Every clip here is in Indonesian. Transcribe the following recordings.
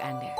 Anda.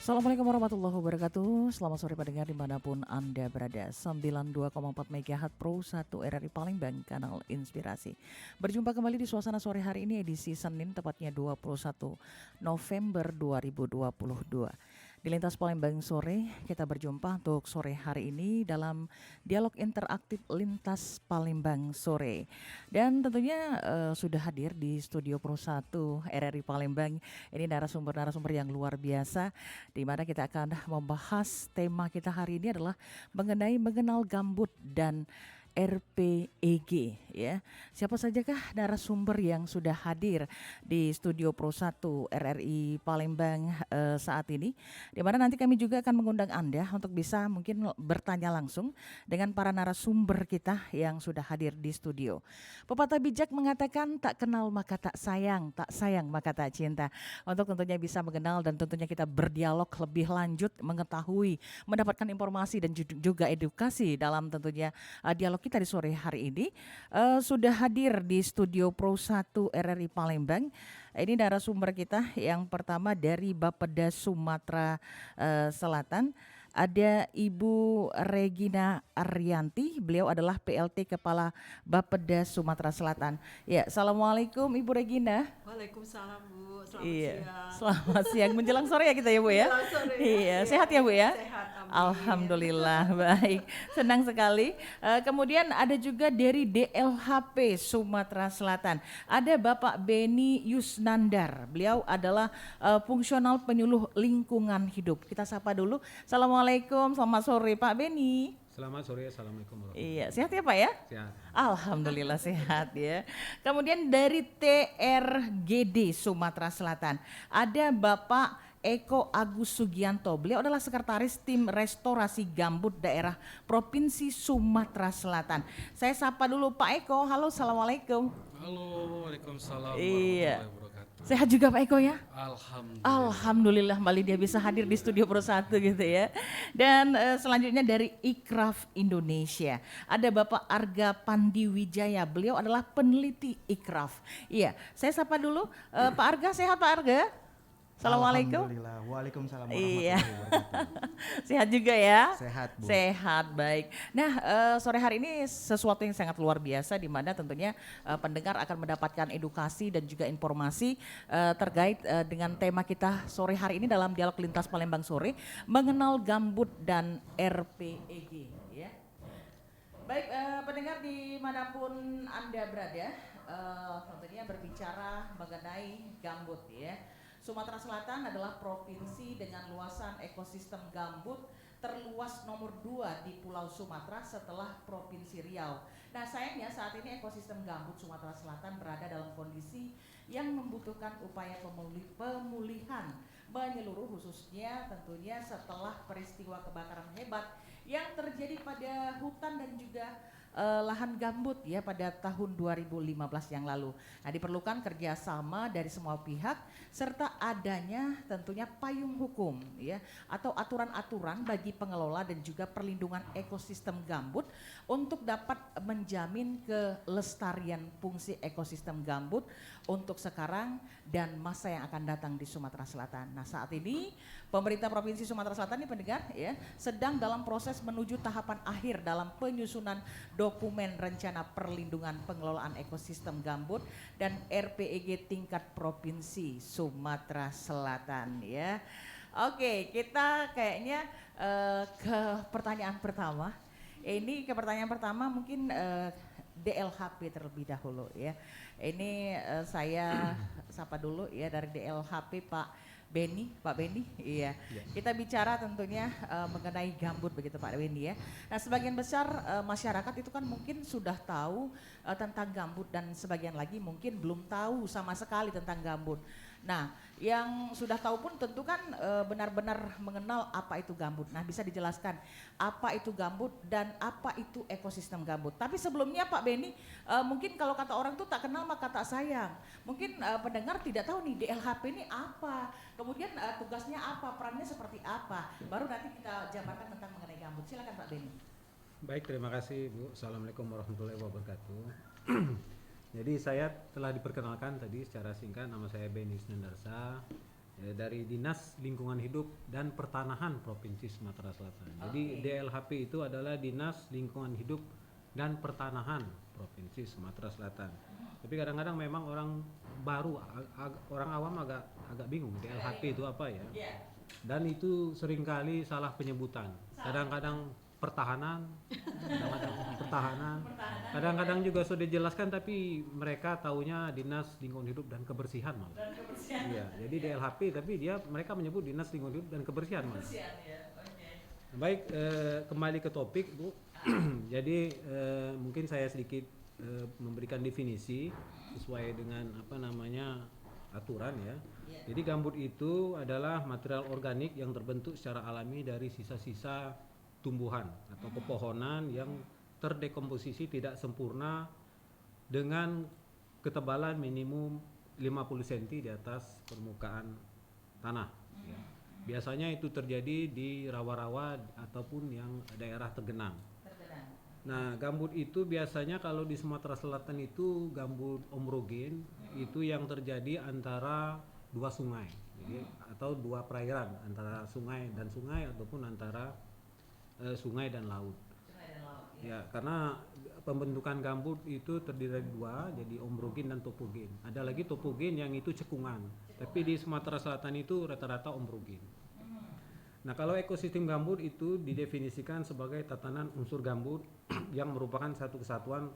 Assalamualaikum warahmatullahi wabarakatuh. Selamat sore pendengar dimanapun Anda berada. 92,4 MHz Pro 1 RRI Palembang, kanal inspirasi. Berjumpa kembali di suasana sore hari ini edisi Senin, tepatnya 21 November 2022. Di Lintas Palembang Sore, kita berjumpa untuk sore hari ini dalam dialog interaktif Lintas Palembang Sore. Dan tentunya sudah hadir di Studio Pro 1 RRI Palembang. Ini narasumber-narasumber yang luar biasa, di mana kita akan membahas tema kita hari ini adalah mengenai mengenal gambut dan RPEG ya. Siapa sajakah narasumber yang sudah hadir di Studio Pro 1 RRI Palembang saat ini, di mana nanti kami juga akan mengundang Anda untuk bisa mungkin bertanya langsung dengan para narasumber kita yang sudah hadir di studio. Pepatah bijak mengatakan tak kenal maka tak sayang maka tak cinta. Untuk tentunya bisa mengenal dan tentunya kita berdialog lebih lanjut, mengetahui, mendapatkan informasi dan juga edukasi dalam tentunya dialog kita di sore hari ini. Sudah hadir di Studio Pro 1 RRI Palembang. Ini narasumber kita yang pertama dari Bapeda Sumatera Selatan. Ada Ibu Regina Arianti, beliau adalah PLT Kepala Bapeda Sumatera Selatan. Ya, Assalamualaikum Ibu Regina. Waalaikumsalam Bu, selamat siang. siang. Selamat siang, menjelang sore ya kita ya Bu ya? Menjelang sore ya. Iya, sehat ya Bu ya? Sehat, amin. Alhamdulillah, baik. Senang sekali. Kemudian ada juga dari DLHP Sumatera Selatan. Ada Bapak Beni Yusnandar, beliau adalah fungsional penyuluh lingkungan hidup. Kita sapa dulu. Assalamualaikum, selamat sore Pak Beni. Selamat sore, assalamualaikum warahmatullahi Iya, sehat ya Pak ya? Sehat. Alhamdulillah sehat ya. Kemudian dari TRGD Sumatera Selatan ada Bapak Eko Agus Sugianto. Beliau adalah sekretaris tim restorasi gambut daerah Provinsi Sumatera Selatan. Saya sapa dulu Pak Eko. Halo, assalamualaikum. Halo, waalaikumsalam Iya. warahmatullahi wabarakatuh. Sehat juga Pak Eko ya? Alhamdulillah. Alhamdulillah kembali dia bisa hadir di Studio Pro 1 gitu ya. Dan selanjutnya dari Ikraf Indonesia. Ada Bapak Arga Pandiwijaya. Beliau adalah peneliti Ikraf. Iya, saya sapa dulu Pak Arga. Sehat Pak Arga? Assalamualaikum. Alhamdulillah. Waalaikumsalam Iya. warahmatullahi wabarakatuh. Sehat juga ya? Sehat, Bu. Sehat, baik. Nah, sore hari ini sesuatu yang sangat luar biasa, di mana tentunya pendengar akan mendapatkan edukasi dan juga informasi terkait dengan tema kita sore hari ini dalam dialog lintas Palembang sore, mengenal gambut dan RPEG. Ya. Baik, pendengar dimanapun Anda berada, tentunya berbicara mengenai gambut ya. Sumatera Selatan adalah provinsi dengan luasan ekosistem gambut terluas nomor 2 di Pulau Sumatera setelah Provinsi Riau. Nah, sayangnya saat ini ekosistem gambut Sumatera Selatan berada dalam kondisi yang membutuhkan upaya pemulihan menyeluruh, khususnya tentunya setelah peristiwa kebakaran hebat yang terjadi pada hutan dan juga lahan gambut ya pada tahun 2015 yang lalu. Nah, diperlukan kerjasama dari semua pihak serta adanya tentunya payung hukum ya atau aturan-aturan bagi pengelola dan juga perlindungan ekosistem gambut untuk dapat menjamin kelestarian fungsi ekosistem gambut untuk sekarang dan masa yang akan datang di Sumatera Selatan. Nah, saat ini pemerintah Provinsi Sumatera Selatan ini pendengar ya sedang dalam proses menuju tahapan akhir dalam penyusunan dokumen rencana perlindungan pengelolaan ekosistem gambut dan RPEG tingkat provinsi Sumatera Selatan ya. Oke, kita kayaknya ke pertanyaan pertama. Ini ke pertanyaan pertama mungkin DLHP terlebih dahulu ya. Ini saya sapa dulu ya dari DLHP Pak Beni, iya. Kita bicara tentunya mengenai gambut begitu Pak Beni ya. Nah, sebagian besar masyarakat itu kan mungkin sudah tahu tentang gambut dan sebagian lagi mungkin belum tahu sama sekali tentang gambut. Nah, yang sudah tahu pun tentu kan benar-benar mengenal apa itu gambut. Nah, bisa dijelaskan apa itu gambut dan apa itu ekosistem gambut. Tapi sebelumnya Pak Beni, mungkin kalau kata orang tuh tak kenal maka tak sayang. Mungkin pendengar tidak tahu nih DLHP ini apa, kemudian tugasnya apa, perannya seperti apa. Baru nanti kita jabarkan tentang mengenai gambut. Silakan Pak Beni. Baik, terima kasih Bu. Assalamualaikum warahmatullahi wabarakatuh. Jadi saya telah diperkenalkan tadi secara singkat, nama saya Beni Isnendarsa dari Dinas Lingkungan Hidup dan Pertanahan Provinsi Sumatera Selatan. Jadi DLHP itu adalah Dinas Lingkungan Hidup dan Pertanahan Provinsi Sumatera Selatan. Tapi kadang-kadang memang orang baru, orang awam agak bingung DLHP itu apa ya. Dan itu seringkali salah penyebutan. Kadang-kadang pertahanan, kadang-kadang juga sudah dijelaskan tapi mereka taunya Dinas Lingkungan Hidup dan Kebersihan malah. Iya, jadi DLHP tapi mereka menyebut Dinas Lingkungan Hidup dan Kebersihan malah. Baik, kembali ke topik Bu. Jadi mungkin saya sedikit memberikan definisi sesuai dengan aturan ya. Jadi gambut itu adalah material organik yang terbentuk secara alami dari sisa-sisa tumbuhan atau pepohonan yang terdekomposisi tidak sempurna dengan ketebalan minimum 50 cm di atas permukaan tanah ya. Biasanya itu terjadi di rawa-rawa ataupun yang daerah tergenang. Nah, gambut itu biasanya kalau di Sumatera Selatan itu gambut omrogen itu yang terjadi antara dua sungai, jadi, atau dua perairan antara sungai dan sungai ataupun antara sungai dan laut. Ya, karena pembentukan gambut itu terdiri dari dua, jadi omrogen dan topogen. Ada lagi topogen yang itu cekungan, tapi di Sumatera Selatan itu rata-rata omrogen. Nah, kalau ekosistem gambut itu didefinisikan sebagai tatanan unsur gambut yang merupakan satu kesatuan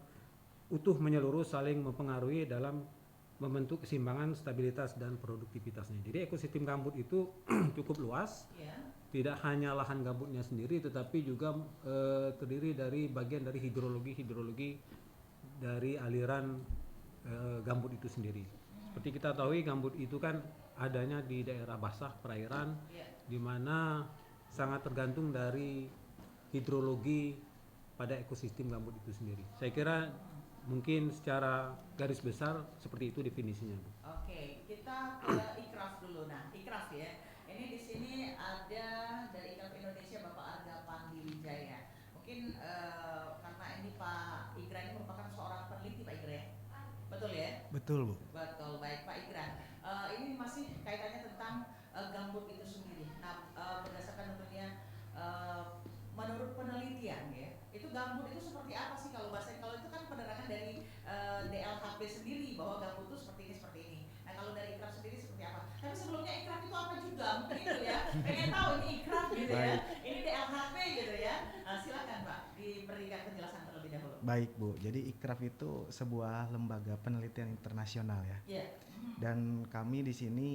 utuh menyeluruh saling mempengaruhi dalam membentuk keseimbangan, stabilitas dan produktivitasnya. Jadi ekosistem gambut itu cukup luas. Tidak hanya lahan gambutnya sendiri, tetapi juga terdiri dari bagian dari hidrologi dari aliran gambut itu sendiri. Seperti kita tahu, gambut itu kan adanya di daerah basah perairan, di mana sangat tergantung dari hidrologi pada ekosistem gambut itu sendiri. Saya kira mungkin secara garis besar seperti itu definisinya. Oke, kita ke Ikraf dulu. Nah, Ikraf ya. Ini di sini ada dari Ikraf Indonesia Bapak Arga Panggiwijaya. Mungkin karena ini Pak Igra ini merupakan seorang peneliti Pak Igra ya? Betul ya? Betul Bu. Betul, baik Pak Igra. Ini masih kaitannya tentang gambut itu sendiri. Nah, berdasarkan tentunya menurut penelitian ya, itu gambut itu seperti apa sih kalau bahasanya? Kalau itu kan penerangan dari DLHP sendiri bahwa gambut itu seperti ini. Nah, kalau dari Ikraf sendiri seperti apa? Tapi sebelumnya Ikraf itu apa juga? Mungkin itu ya. Pengen tahu ini Ikraf gitu ya. Ini DLHP gitu ya. Silakan Pak, diberikan penjelasan terlebih dahulu. Baik Bu, jadi Ikraf itu sebuah lembaga penelitian internasional ya. Dan kami di sini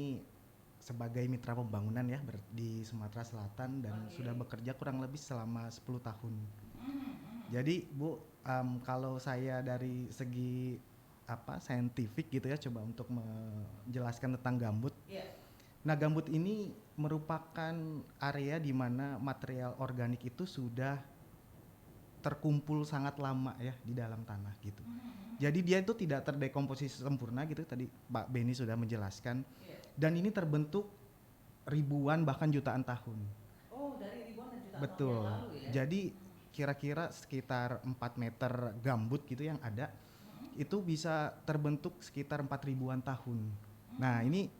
sebagai mitra pembangunan ya di Sumatera Selatan dan sudah bekerja kurang lebih selama 10 tahun. Jadi Bu, kalau saya dari segi saintifik gitu ya, coba untuk menjelaskan tentang gambut. Nah, gambut ini merupakan area di mana material organik itu sudah terkumpul sangat lama ya di dalam tanah gitu. Jadi dia itu tidak terdekomposisi sempurna gitu, tadi Pak Beni sudah menjelaskan. Dan ini terbentuk ribuan bahkan jutaan tahun. Oh, dari ribuan dan jutaan Betul. tahun yang lalu ya. Jadi kira-kira sekitar 4 meter gambut gitu yang ada, itu bisa terbentuk sekitar 4.000-an tahun. Nah, ini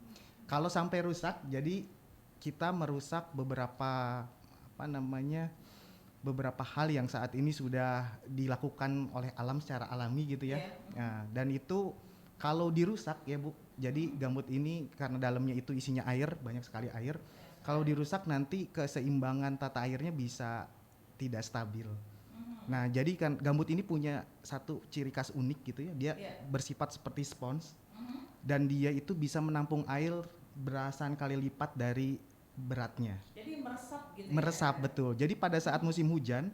kalau sampai rusak, jadi kita merusak beberapa beberapa hal yang saat ini sudah dilakukan oleh alam secara alami gitu ya. Nah, dan itu kalau dirusak ya Bu, jadi gambut ini karena dalamnya itu isinya air, banyak sekali air. Kalau dirusak nanti keseimbangan tata airnya bisa tidak stabil. Nah, jadi kan gambut ini punya satu ciri khas unik gitu ya. Dia bersifat seperti spons. Dan dia itu bisa menampung air belasan kali lipat dari beratnya. Jadi meresap gitu. Meresap betul. Jadi pada saat musim hujan,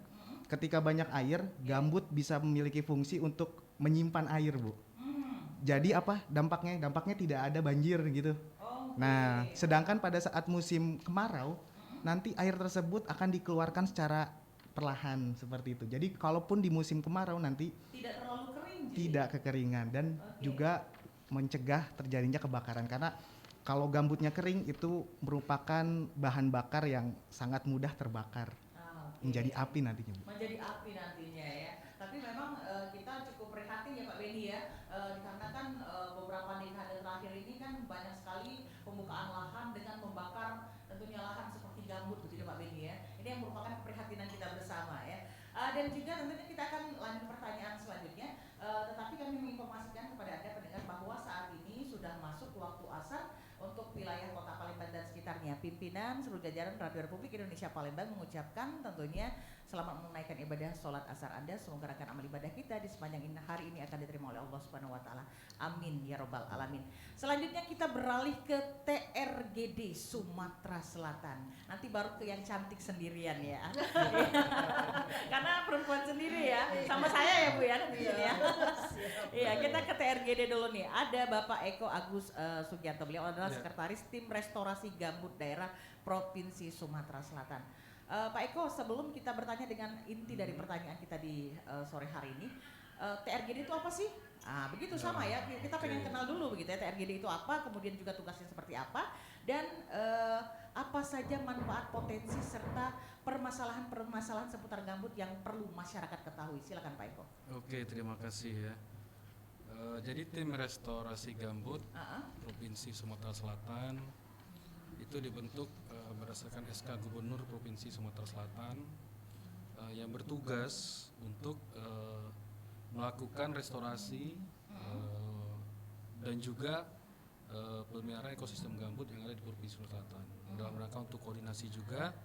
ketika banyak air, gambut bisa memiliki fungsi untuk menyimpan air, Bu. Jadi apa dampaknya? Dampaknya tidak ada banjir gitu. Nah, sedangkan pada saat musim kemarau, nanti air tersebut akan dikeluarkan secara perlahan seperti itu. Jadi kalaupun di musim kemarau nanti Tidak terlalu kering. tidak kekeringan dan juga mencegah terjadinya kebakaran karena kalau gambutnya kering itu merupakan bahan bakar yang sangat mudah terbakar menjadi api nantinya, Bu. Menjadi api nantinya ya. Tapi memang kita cukup prihatin ya Pak Beni ya, dikarenakan beberapa dekade terakhir ini kan banyak sekali pembukaan lahan dengan membakar tentunya lahan seperti gambut begitu Pak Beni ya. Ini yang merupakan keprihatinan kita bersama ya. Dan juga tentunya kita akan lanjut pertanyaan selanjutnya, tetapi kami menginformasikan kepada Anda pendengar bahwa saat ini sudah masuk waktu asar untuk wilayah Kota Palembang dan sekitarnya. Pimpinan seluruh jajaran Radio Republik Indonesia Palembang mengucapkan tentunya selamat menunaikan ibadah sholat asar Anda. Semoga rangkaian amal ibadah kita di sepanjang hari ini akan diterima oleh Allah Subhanahu wa taala. Amin ya robbal alamin. Selanjutnya kita beralih ke TRGD Sumatera Selatan. Nanti baru ke yang cantik sendirian ya. Karena perempuan sendiri ya. Sama saya ya Bu ya di sini ya. Iya, kita ke TRGD dulu nih. Ada Bapak Eko Agus Sugianto. Beliau adalah sekretaris tim restorasi gambut daerah Provinsi Sumatera Selatan. Pak Eko, sebelum kita bertanya dengan inti dari pertanyaan kita di sore hari ini, TRGD itu apa sih? Begitu sama ya, kita pengen kenal dulu begitu ya, TRGD itu apa, kemudian juga tugasnya seperti apa, dan apa saja manfaat, potensi, serta permasalahan-permasalahan seputar gambut yang perlu masyarakat ketahui. Silakan Pak Eko. Oke, terima kasih ya. Jadi tim restorasi gambut Provinsi Sumatera Selatan itu dibentuk berdasarkan SK Gubernur Provinsi Sumatera Selatan yang bertugas untuk melakukan restorasi dan juga pemeliharaan ekosistem gambut yang ada di Provinsi Sumatera Selatan dalam rangka untuk koordinasi juga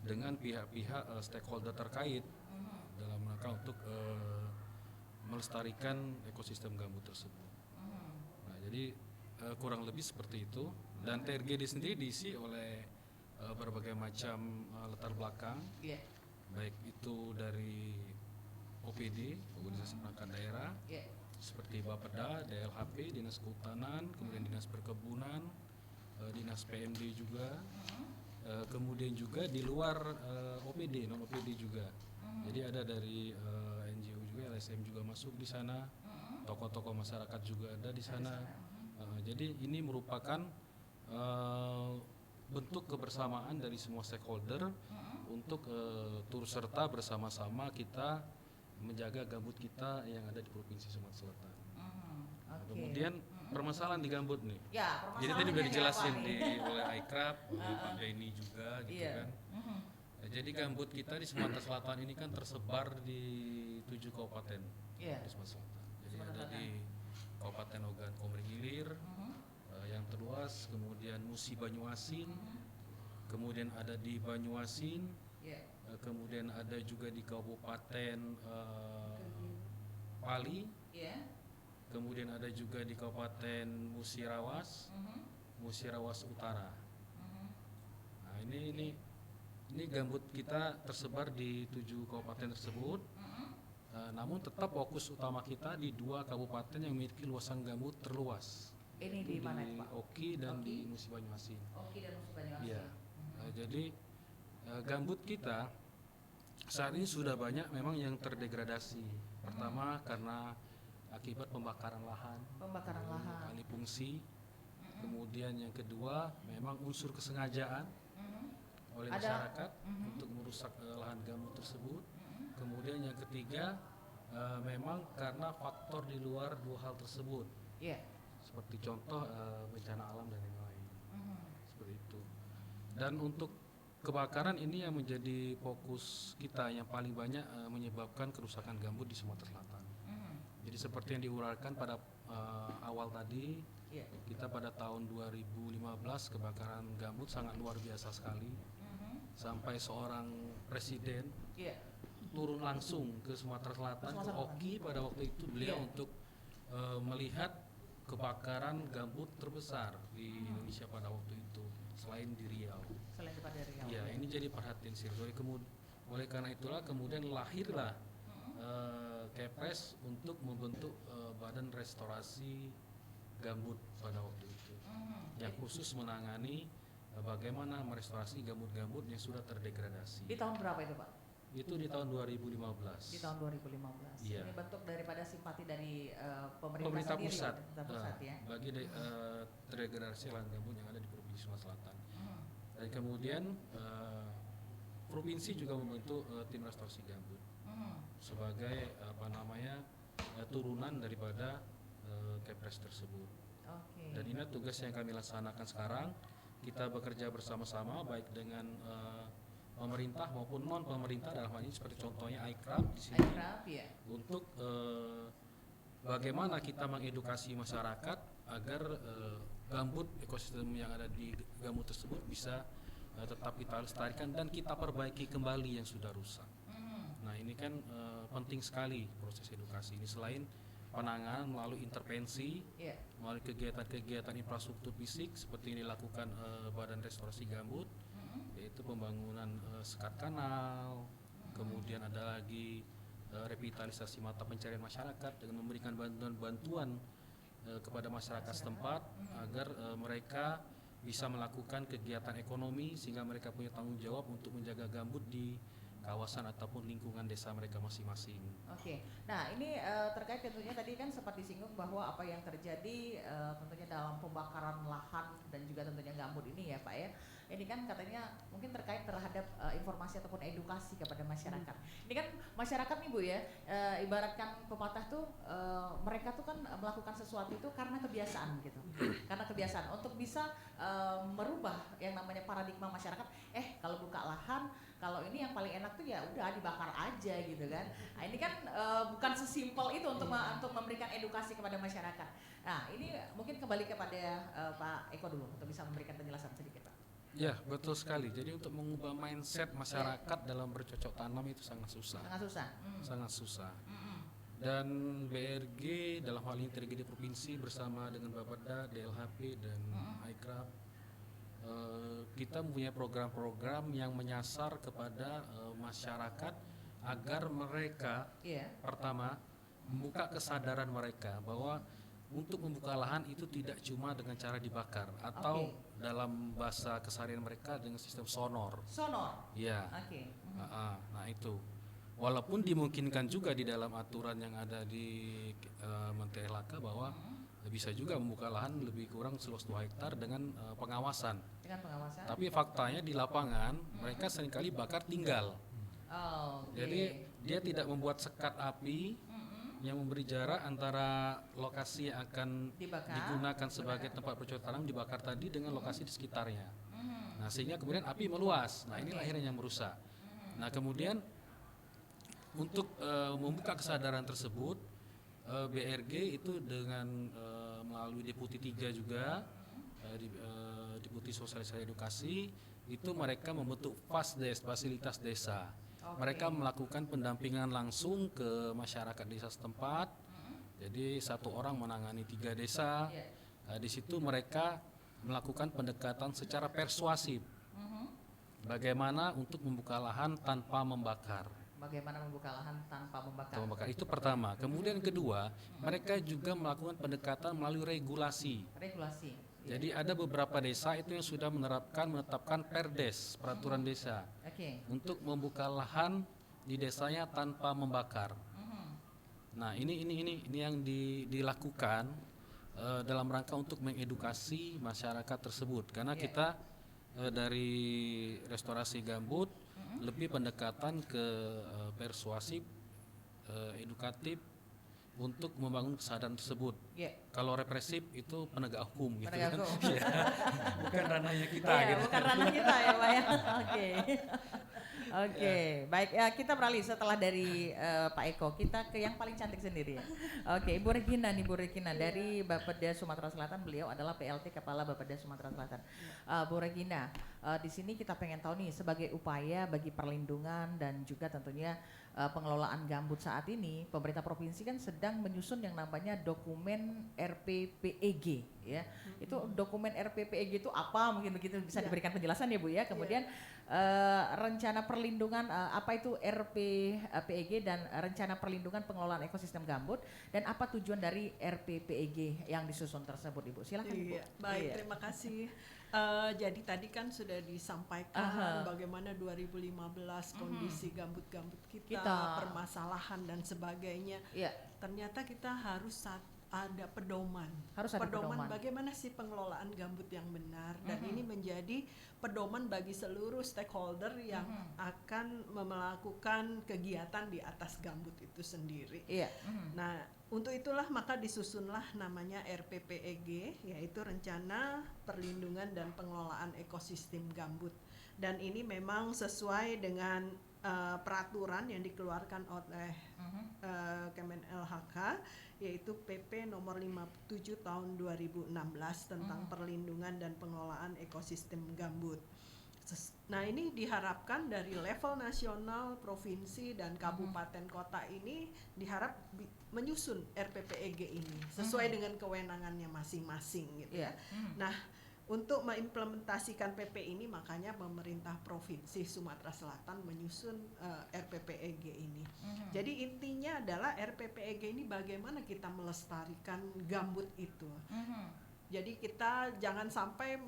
dengan pihak-pihak stakeholder terkait dalam rangka untuk melestarikan ekosistem gambut tersebut. Nah, jadi kurang lebih seperti itu. Dan TRGD sendiri diisi oleh berbagai macam latar belakang, baik itu dari OPD, Organisasi Perangkat Daerah, seperti Bapeda, DLHP, Dinas Kehutanan, kemudian Dinas Perkebunan, Dinas PMD juga, kemudian juga di luar OPD, non OPD juga. Jadi ada dari NGO juga, LSM juga masuk di sana, tokoh-tokoh masyarakat juga ada di sana. Jadi ini merupakan bentuk kebersamaan dari semua stakeholder untuk turut serta bersama-sama kita menjaga gambut kita yang ada di Provinsi Sumatera Selatan. Kemudian permasalahan di gambut nih. Jadi tadi udah dijelasin oleh Aikrab, oleh Pak Beni juga gitu kan. Jadi gambut kita di Sumatera Selatan ini kan tersebar di 7 kabupaten di Sumatera Selatan. Jadi ada di Kabupaten Ogan Komering Ilir yang terluas, kemudian Musi Banyuasin, kemudian ada di Banyuasin, kemudian ada juga di Kabupaten Pali, kemudian ada juga di Kabupaten Musirawas, Musirawas Utara. Nah ini gambut kita tersebar di 7 kabupaten tersebut. Namun tetap fokus utama kita di 2 kabupaten yang memiliki luasan gambut terluas. Ini di mana itu Pak? Oki dan di Musi Banyuasin. Oki dan Musi Banyuasin. Iya. Jadi gambut kita saat ini sudah banyak memang yang terdegradasi. Pertama karena akibat pembakaran lahan. Alih fungsi. Kemudian yang kedua memang unsur kesengajaan oleh masyarakat untuk merusak lahan gambut tersebut. Kemudian yang ketiga memang karena faktor di luar 2 hal tersebut. Seperti contoh bencana alam dan lain-lain. Seperti itu. Dan untuk kebakaran ini yang menjadi fokus kita yang paling banyak menyebabkan kerusakan gambut di Sumatera Selatan. Jadi seperti yang diuraikan pada awal tadi, kita pada tahun 2015 kebakaran gambut sangat luar biasa sekali. Sampai seorang presiden turun langsung ke Sumatera Selatan, ke Oki pada waktu itu beliau untuk melihat kebakaran gambut terbesar di Indonesia pada waktu itu selain di Riau. Ya, ini jadi perhatian serius. Oleh karena itulah kemudian lahirlah Kepres untuk membentuk Badan Restorasi Gambut pada waktu itu. yang khusus menangani bagaimana merestorasi gambut-gambut yang sudah terdegradasi. Di tahun berapa itu Pak? Itu di tahun 2015. Di tahun 2015. Iya. Ini bentuk daripada simpati dari pemerintah Pemerintah sendiri, pusat, pemerintah pusat ya. bagi terdegradasi lahan gambut yang ada di Provinsi Sumatera Selatan. Dan kemudian provinsi juga membentuk tim restorasi gambut sebagai turunan daripada Kepres tersebut. Oke. Dan ini tugas yang kami laksanakan sekarang. Kita bekerja bersama-sama baik dengan pemerintah maupun non pemerintah, dalam hal ini seperti contohnya ICRAP di sini, Aircraft ya. untuk bagaimana kita mengedukasi masyarakat agar gambut, ekosistem yang ada di gambut tersebut bisa tetap kita lestarikan dan kita perbaiki kembali yang sudah rusak. Nah ini kan penting sekali proses edukasi ini, selain penanganan melalui intervensi, Iya. melalui kegiatan-kegiatan infrastruktur fisik seperti yang dilakukan Badan Restorasi Gambut, yaitu pembangunan sekat kanal, kemudian ada lagi revitalisasi mata pencarian masyarakat dengan memberikan bantuan-bantuan kepada masyarakat setempat agar mereka bisa melakukan kegiatan ekonomi sehingga mereka punya tanggung jawab untuk menjaga gambut di kawasan ataupun lingkungan desa mereka masing-masing. Oke, nah ini terkait tentunya tadi kan sempat disinggung bahwa apa yang terjadi tentunya dalam pembakaran lahan dan juga tentunya gambut ini ya Pak ya. Ini kan katanya mungkin terkait terhadap informasi ataupun edukasi kepada masyarakat. Ini kan masyarakat nih Bu ya, ibaratkan pepatah tuh mereka tuh kan melakukan sesuatu itu karena kebiasaan gitu. Karena kebiasaan untuk bisa merubah yang namanya paradigma masyarakat, kalau buka lahan, kalau ini yang paling enak tuh ya udah dibakar aja gitu kan. Nah ini kan bukan sesimpel itu untuk memberikan edukasi kepada masyarakat. Nah ini mungkin kembali kepada Pak Eko dulu untuk bisa memberikan penjelasan sedikit Pak. Ya betul sekali. Jadi untuk mengubah mindset masyarakat dalam bercocok tanam itu sangat susah. Sangat susah. Sangat susah. Dan BRG dalam hal ini TRG di provinsi bersama dengan Bapeda, DLHP dan ICRAP, kita mempunyai program-program yang menyasar kepada masyarakat agar mereka pertama membuka kesadaran mereka bahwa untuk membuka lahan itu tidak cuma dengan cara dibakar atau dalam bahasa keseharian mereka dengan sistem sonor. Sonor. Ya. Oke. Nah itu. Walaupun dimungkinkan juga di dalam aturan yang ada di Menteri LHK bahwa bisa juga membuka lahan lebih kurang seluas 2 hektar dengan pengawasan. Dengan pengawasan. Tapi faktanya di lapangan mereka seringkali bakar tinggal. Jadi dia tidak membuat sekat api yang memberi jarak antara lokasi yang akan digunakan sebagai tempat bercocok tanam dibakar tadi dengan lokasi di sekitarnya. Nah sehingga kemudian api meluas. Nah inilah akhirnya yang merusak. Nah kemudian untuk membuka kesadaran tersebut, BRG itu dengan melalui Deputi 3 juga, Deputi Sosialisasi Edukasi, itu mereka membentuk FASDES, Fasilitas Desa. Mereka melakukan pendampingan langsung ke masyarakat desa setempat. Jadi satu orang menangani 3 desa. Di situ mereka melakukan pendekatan secara persuasif. Bagaimana untuk membuka lahan tanpa membakar. Bagaimana membuka lahan tanpa membakar. Itu pertama. Kemudian kedua, mereka juga melakukan pendekatan melalui regulasi. Jadi ada beberapa desa itu yang sudah menetapkan perdes, peraturan desa, untuk membuka lahan di desanya tanpa membakar. Nah ini yang dilakukan dalam rangka untuk mengedukasi masyarakat tersebut, karena kita dari restorasi gambut lebih pendekatan ke persuasif, edukatif, untuk membangun kesadaran tersebut. Kalau represif itu penegak hukum gitu kan. Bukan ranahnya kita gitu. Bukan ranah kita ya Pak ya. Oke, baik ya, kita beralih setelah dari Pak Eko, kita ke yang paling cantik sendiri ya. Oke, Ibu Regina dari Bapeda Sumatera Selatan, beliau adalah PLT Kepala Bapeda Sumatera Selatan. Bu Regina, di sini kita pengen tahu nih sebagai upaya bagi perlindungan dan juga tentunya pengelolaan gambut saat ini, pemerintah provinsi kan sedang menyusun yang namanya dokumen RPPEG ya. Itu dokumen RPPEG itu apa? Mungkin begitu bisa diberikan penjelasan ya Bu ya. Kemudian rencana perlindungan apa itu RPPEG dan rencana perlindungan pengelolaan ekosistem gambut dan apa tujuan dari RPPEG yang disusun tersebut Ibu? Silakan Ibu. Iya, baik, Iya. terima kasih. Jadi tadi kan sudah disampaikan bagaimana 2015 kondisi gambut-gambut kita, permasalahan dan sebagainya. Iya. Ternyata kita harus ada pedoman. Harus ada pedoman. Bagaimana sih pengelolaan gambut yang benar, dan ini menjadi pedoman bagi seluruh stakeholder yang akan melakukan kegiatan di atas gambut itu sendiri. Iya. Nah, untuk itulah maka disusunlah namanya RPPEG, yaitu Rencana Perlindungan dan Pengelolaan Ekosistem Gambut. Dan ini memang sesuai dengan peraturan yang dikeluarkan oleh Kemen LHK, yaitu PP nomor 57 tahun 2016 tentang perlindungan dan pengelolaan ekosistem gambut. Nah, ini diharapkan dari level nasional, provinsi dan kabupaten kota ini diharap menyusun RPPEG ini sesuai dengan kewenangannya masing-masing gitu ya. Nah, untuk mengimplementasikan PP ini makanya pemerintah Provinsi Sumatera Selatan menyusun RPPEG ini. Jadi intinya adalah RPPEG ini bagaimana kita melestarikan gambut itu. Jadi kita jangan sampai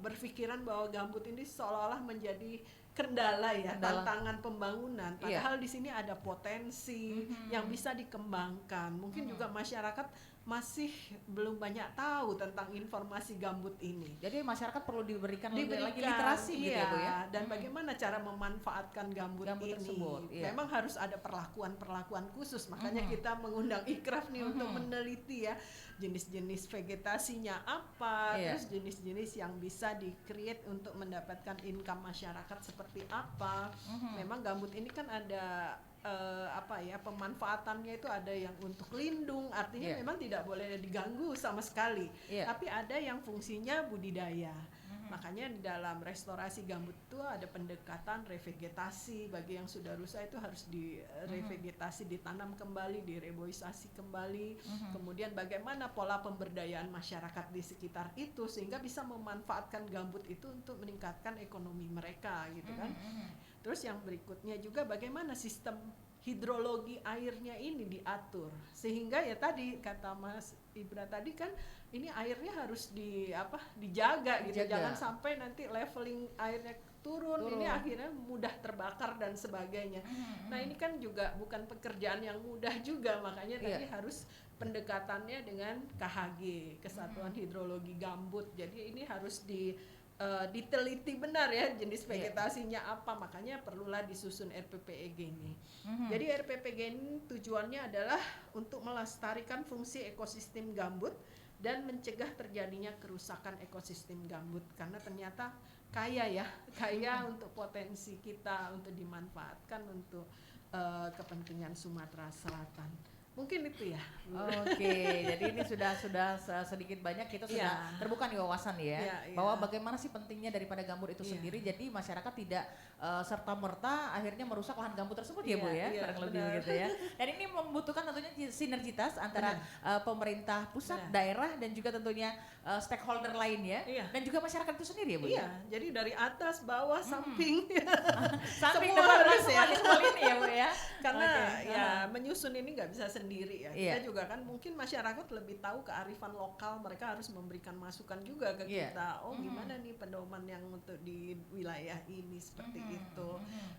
berpikiran bahwa gambut ini seolah-olah menjadi kendala ya, tantangan pembangunan. Padahal di sini ada potensi yang bisa dikembangkan. Mungkin juga masyarakat masih belum banyak tahu tentang informasi gambut ini. Jadi masyarakat perlu diberikan lagi literasi gitu ya Bu ya. Dan bagaimana cara memanfaatkan gambut ini tersebut. Iya. Memang harus ada perlakuan khusus. Makanya kita mengundang Ikraf nih untuk meneliti ya jenis-jenis vegetasinya apa, terus jenis-jenis yang bisa di-create untuk mendapatkan income masyarakat seperti apa. Memang gambut ini kan ada pemanfaatannya itu ada yang untuk lindung, artinya memang tidak boleh diganggu sama sekali. Tapi ada yang fungsinya budidaya. Makanya di dalam restorasi gambut itu ada pendekatan revegetasi. Bagi yang sudah rusak itu harus direvegetasi, ditanam kembali, direboisasi kembali. Kemudian bagaimana pola pemberdayaan masyarakat di sekitar itu sehingga bisa memanfaatkan gambut itu untuk meningkatkan ekonomi mereka gitu kan. Terus yang berikutnya juga bagaimana sistem hidrologi airnya ini diatur sehingga ya tadi kata Mas Ibra tadi kan ini airnya harus dijaga gitu, jangan sampai nanti leveling airnya turun. Ini akhirnya mudah terbakar dan sebagainya. Nah, ini kan juga bukan pekerjaan yang mudah juga, makanya tadi harus pendekatannya dengan KHG, Kesatuan Hidrologi Gambut. Jadi ini harus diteliti benar ya jenis vegetasinya apa, makanya perlulah disusun RPPEG ini. Jadi RPPEG ini tujuannya adalah untuk melestarikan fungsi ekosistem gambut dan mencegah terjadinya kerusakan ekosistem gambut karena ternyata kaya untuk potensi kita untuk dimanfaatkan untuk kepentingan Sumatera Selatan. Mungkin itu ya. Oke, jadi ini sudah sedikit banyak kita sudah terbuka nih wawasan ya, bahwa bagaimana sih pentingnya daripada gambut itu sendiri. Jadi masyarakat tidak serta merta akhirnya merusak lahan gambut tersebut ya Bu ya, kurang lebih begitu ya. Dan ini membutuhkan tentunya sinergitas antara pemerintah pusat, daerah dan juga tentunya stakeholder lainnya dan juga masyarakat itu sendiri ya Bu. Iya, jadi dari atas, bawah, samping, samping semua depan harus ya. semua ini ya Bu ya. Karena menyusun ini nggak bisa sendiri ya. Kita juga kan mungkin masyarakat lebih tahu kearifan lokal, mereka harus memberikan masukan juga ke kita. Oh, gimana nih pedoman yang untuk di wilayah ini seperti itu.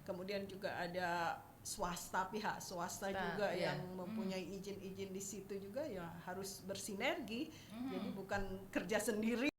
Kemudian juga ada pihak swasta juga yang mempunyai izin-izin di situ juga ya harus bersinergi. Jadi bukan kerja sendiri.